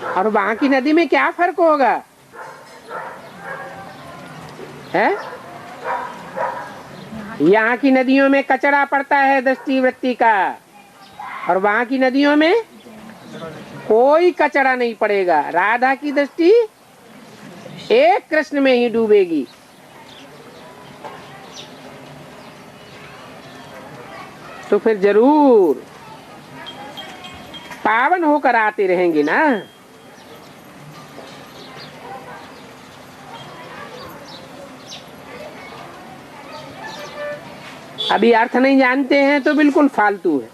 और वहां की नदी में क्या फर्क होगा? है? यहाँ की नदियों में कचरा पड़ता है दृष्टि वृत्ति का, और वहां की नदियों में कोई कचरा नहीं पड़ेगा। राधा की दृष्टि एक कृष्ण में ही डूबेगी। तो फिर जरूर पावन होकर आते रहेंगे ना। अभी अर्थ नहीं जानते हैं तो बिल्कुल फालतू है।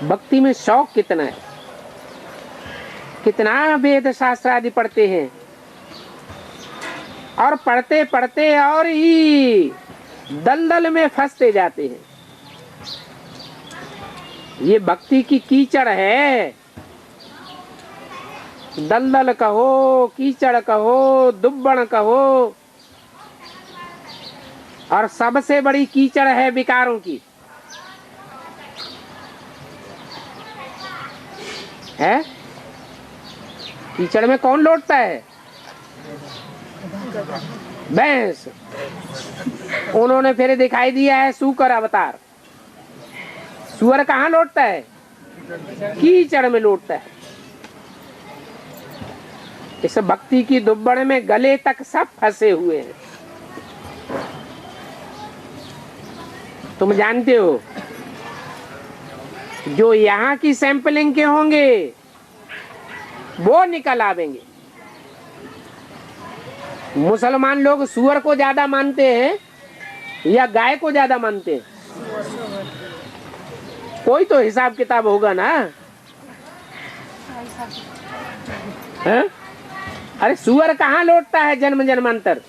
भक्ति में शौक कितना है, कितना वेद शास्त्र आदि पढ़ते हैं, और पढ़ते पढ़ते और ही दलदल में फंसते जाते हैं। ये भक्ति की कीचड़ है। दलदल कहो, कीचड़ कहो, दुब्बड़ कहो, और सबसे बड़ी कीचड़ है विकारों की। है? कीचड़ में कौन लौटता है? भैंस। उन्होंने फिर दिखाई दिया है सूकर अवतार। सुअर कहाँ लौटता है? कीचड़ में लौटता है। इस भक्ति की दुब्बड़ में गले तक सब फंसे हुए हैं। तुम जानते हो, जो यहाँ की सैंपलिंग के होंगे वो निकल आवेंगे। मुसलमान लोग सुअर को ज्यादा मानते हैं या गाय को ज्यादा मानते हैं? कोई तो हिसाब किताब होगा ना। है? अरे सुअर कहाँ लौटता है जन्म जन्मांतर?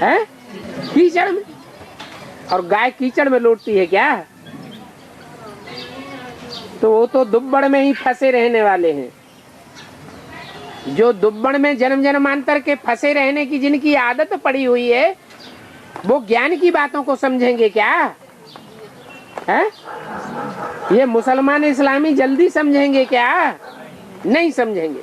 है? कीचड़ में। और गाय कीचड़ में लौटती है क्या? तो वो तो दुब्बड़ में ही फंसे रहने वाले हैं। जो दुब्बड़ में जन्म जन्मांतर के फंसे रहने की जिनकी आदत पड़ी हुई है, वो ज्ञान की बातों को समझेंगे क्या? है? ये मुसलमान इस्लामी जल्दी समझेंगे क्या? नहीं समझेंगे।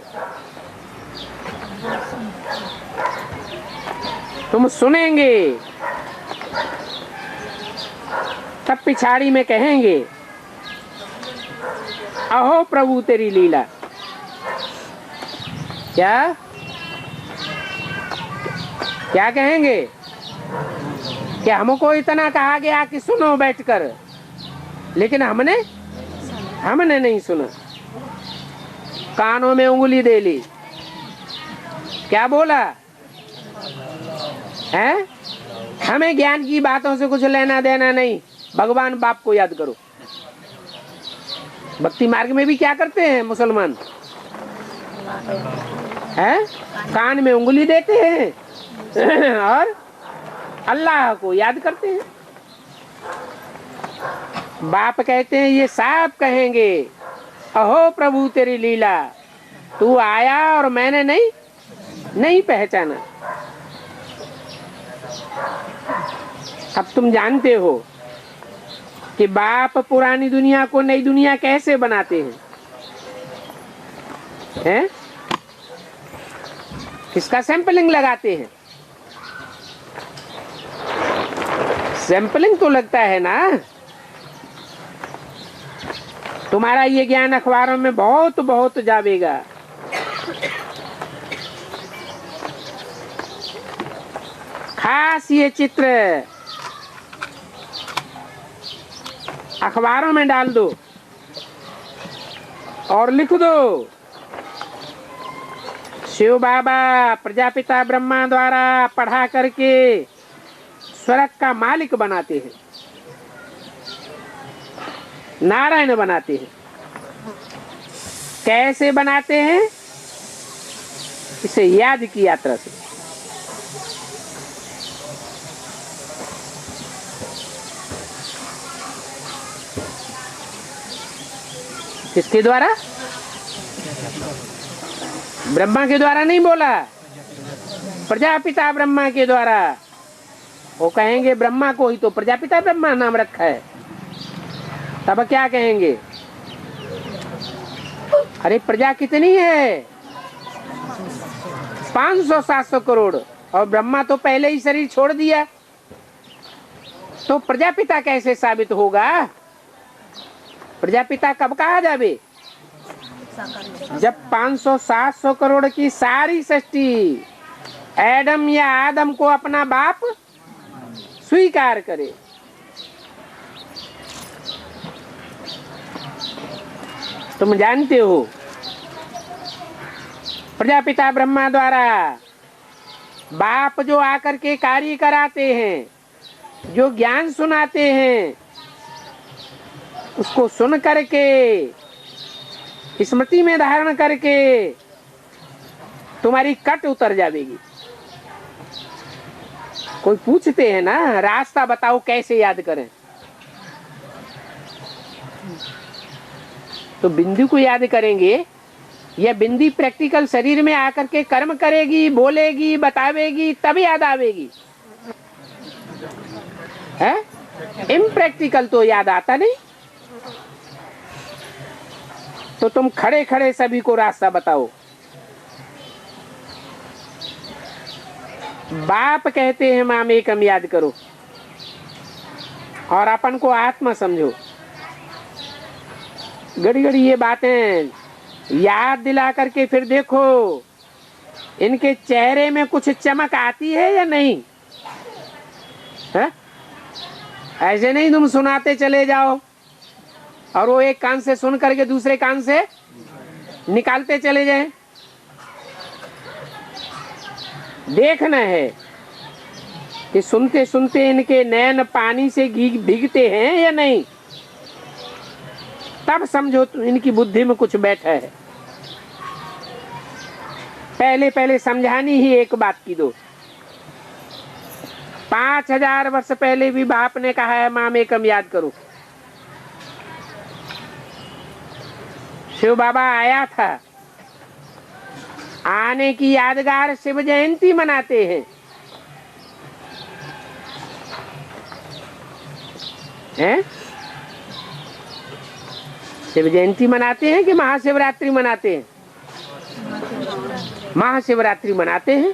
तुम सुनेंगे तब पिछाड़ी में कहेंगे अहो प्रभु तेरी लीला। क्या क्या कहेंगे कि हमको इतना कहा गया कि सुनो बैठकर, लेकिन हमने नहीं सुना, कानों में उंगली दे ली। क्या बोला है? हमें ज्ञान की बातों से कुछ लेना देना नहीं, भगवान बाप को याद करो। भक्ति मार्ग में भी क्या करते हैं मुसलमान? हैं? कान में उंगली देते हैं और अल्लाह को याद करते हैं। बाप कहते हैं, ये साफ कहेंगे अहो प्रभु तेरी लीला, तू आया और मैंने नहीं पहचाना। अब तुम जानते हो कि बाप पुरानी दुनिया को नई दुनिया कैसे बनाते हैं? किसका सैंपलिंग लगाते हैं? सैंपलिंग तो लगता है ना। तुम्हारा ये ज्ञान अखबारों में बहुत बहुत जावेगा। खास ये चित्र अखबारों में डाल दो और लिख दो, शिव बाबा प्रजापिता ब्रह्मा द्वारा पढ़ा करके स्वर्ग का मालिक बनाते हैं, नारायण बनाते हैं। कैसे बनाते हैं? इसे याद की यात्रा से। किसके द्वारा? ब्रह्मा के द्वारा नहीं बोला, प्रजापिता ब्रह्मा के द्वारा। वो कहेंगे ब्रह्मा को ही तो प्रजापिता ब्रह्मा नाम रखा है। तब क्या कहेंगे? अरे प्रजा कितनी है? 500-700 करोड़, और ब्रह्मा तो पहले ही शरीर छोड़ दिया, तो प्रजापिता कैसे साबित होगा? प्रजापिता कब कहा जावे? जब 500-700 करोड़ की सारी सृष्टि एडम या आदम को अपना बाप स्वीकार करे। तुम जानते हो प्रजापिता ब्रह्मा द्वारा बाप जो आकर के कार्य कराते हैं, जो ज्ञान सुनाते हैं, उसको सुन करके स्मृति में धारण करके तुम्हारी कट उतर जाएगी। कोई पूछते हैं ना, रास्ता बताओ कैसे याद करें, तो बिंदु को याद करेंगे। यह बिंदी प्रैक्टिकल शरीर में आकर के कर्म करेगी, बोलेगी, बतावेगी, तब याद आवेगी। है? इम्प्रैक्टिकल तो याद आता नहीं। तो तुम खड़े खड़े सभी को रास्ता बताओ। बाप कहते हैं माम एकम याद करो और अपन को आत्मा समझो। घड़ी घड़ी ये बातें याद दिला करके फिर देखो इनके चेहरे में कुछ चमक आती है या नहीं है? ऐसे नहीं तुम सुनाते चले जाओ और वो एक कान से सुन करके दूसरे कान से निकालते चले जाएं। देखना है कि सुनते सुनते इनके नैन पानी से भीगते हैं या नहीं, तब समझो तो इनकी बुद्धि में कुछ बैठा है। पहले पहले समझानी ही एक बात की दो। 5000 वर्ष पहले भी बाप ने कहा है माम एकम याद करो। शिव बाबा आया था आने की यादगार शिव जयंती मनाते हैं। हैं? शिव जयंती मनाते हैं कि महाशिवरात्रि मनाते हैं? महाशिवरात्रि मनाते हैं।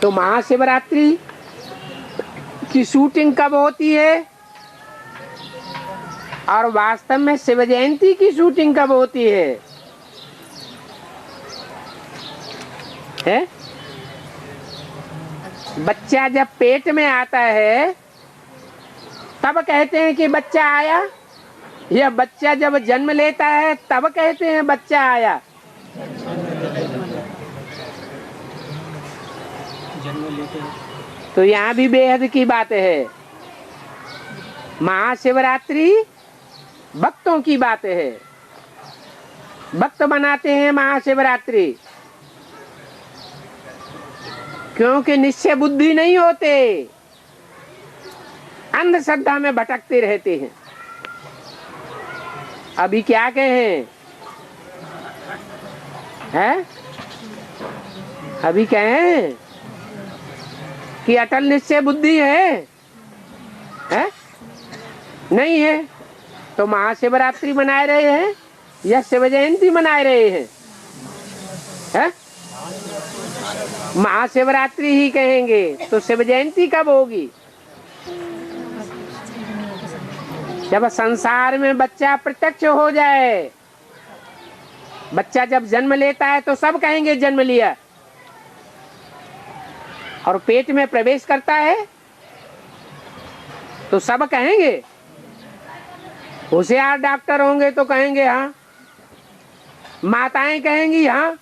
तो महाशिवरात्रि की शूटिंग कब होती है और वास्तव में शिव जयंती की शूटिंग कब होती है? बच्चा जब पेट में आता है तब कहते हैं कि बच्चा आया, या बच्चा जब जन्म लेता है तब कहते हैं बच्चा आया? जन्म लेते हैं। तो यहाँ भी बेहद की बात है। महाशिवरात्रि भक्तों की बात है। भक्त मनाते हैं महाशिवरात्रि, क्योंकि निश्चय बुद्धि नहीं होते, अंधश्रद्धा में भटकते रहते हैं। अभी क्या कहें? हैं? अभी कहें कि अटल निश्चय बुद्धि है? नहीं है। तो महाशिवरात्रि मना रहे हैं या शिव जयंती मना रहे हैं? महाशिवरात्रि ही कहेंगे तो शिव जयंती कब होगी? जब संसार में बच्चा प्रत्यक्ष हो जाए। बच्चा जब जन्म लेता है तो सब कहेंगे जन्म लिया, और पेट में प्रवेश करता है तो सब कहेंगे। होशियार डॉक्टर होंगे तो कहेंगे हाँ, माताएं कहेंगी हाँ,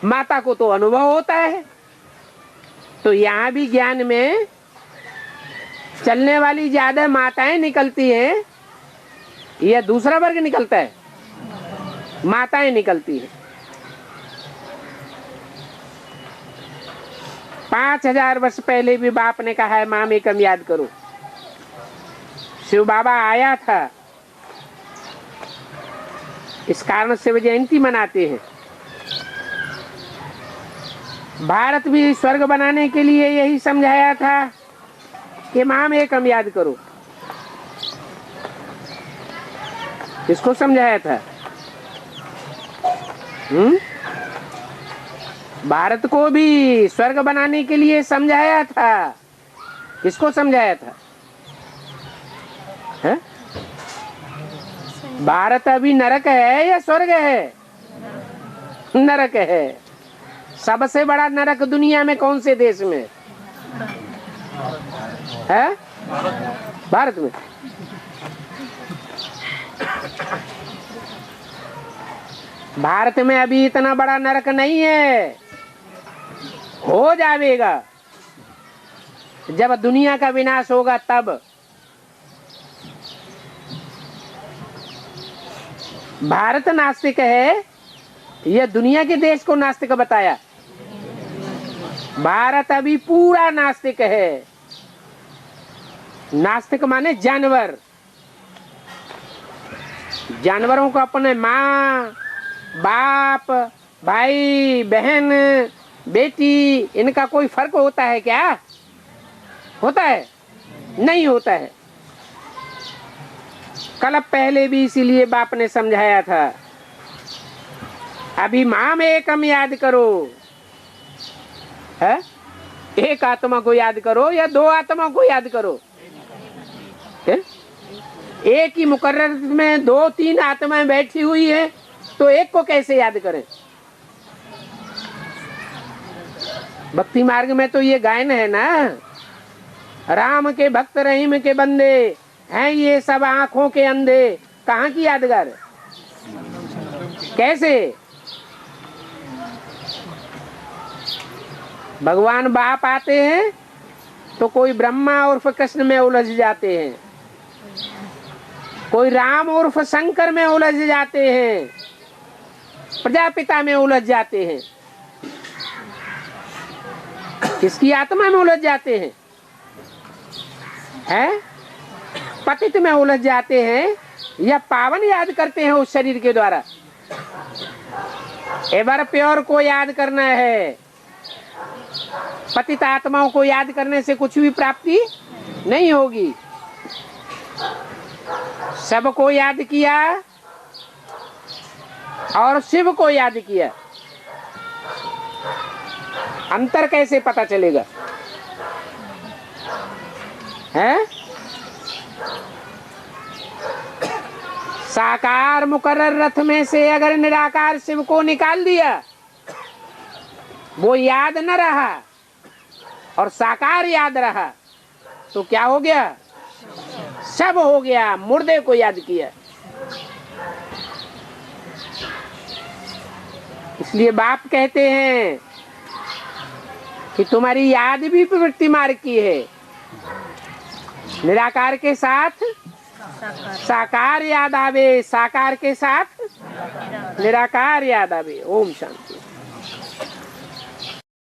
माता को तो अनुभव होता है। तो यहाँ भी ज्ञान में चलने वाली ज्यादा माताएं निकलती हैं या दूसरा वर्ग निकलता है? माताएं निकलती हैं। 5000 वर्ष पहले भी बाप ने कहा है माम एकम याद करो। शिव बाबा आया था, इस कारण शिव जयंती मनाते हैं। भारत भी स्वर्ग बनाने के लिए यही समझाया था कि माम एकम याद करो। किसको समझाया था? भारत को भी स्वर्ग बनाने के लिए समझाया था। किसको समझाया था? है? भारत अभी नरक है या स्वर्ग है? नरक है। सबसे बड़ा नरक दुनिया में कौन से देश में है? भारत में। भारत में अभी इतना बड़ा नरक नहीं है, हो जाएगा जब दुनिया का विनाश होगा तब। भारत नास्तिक है, यह दुनिया के देश को नास्तिक बताया। भारत अभी पूरा नास्तिक है। नास्तिक माने जानवर। जानवरों को अपने माँ बाप भाई बहन बेटी इनका कोई फर्क होता है क्या? होता है? नहीं होता है। कल पहले भी इसीलिए बाप ने समझाया था, अभी माम एकम याद करो। है? एक आत्मा को याद करो या दो आत्मा को याद करो? है? एक ही मुकर्रर में 2-3 आत्माएं बैठी हुई है तो एक को कैसे याद करें? भक्ति मार्ग में तो ये गायन है ना, राम के भक्त रहीम के बंदे हैं ये सब आंखों के अंधे। कहाँ की यादगार? कैसे? भगवान बाप आते हैं तो कोई ब्रह्मा उर्फ कृष्ण में उलझ जाते हैं, कोई राम उर्फ शंकर में उलझ जाते हैं, प्रजापिता में उलझ जाते हैं। किसकी आत्मा में उलझ जाते हैं? हैं? पतित में उलझ जाते हैं या पावन याद करते हैं उस शरीर के द्वारा? एवर प्योर को याद करना है। पतित आत्माओं को याद करने से कुछ भी प्राप्ति नहीं होगी। सबको याद किया और शिव को याद किया, अंतर कैसे पता चलेगा? है साकार मुकर्रर रथ में से अगर निराकार शिव को निकाल दिया, वो याद न रहा और साकार याद रहा, तो क्या हो गया? सब हो गया, मुर्दे को याद किया। इसलिए बाप कहते हैं कि तुम्हारी याद भी प्रवृत्ति मार्ग की है। निराकार के साथ साकार याद आवे, साकार के साथ निराकार याद आवे। ओम शांति।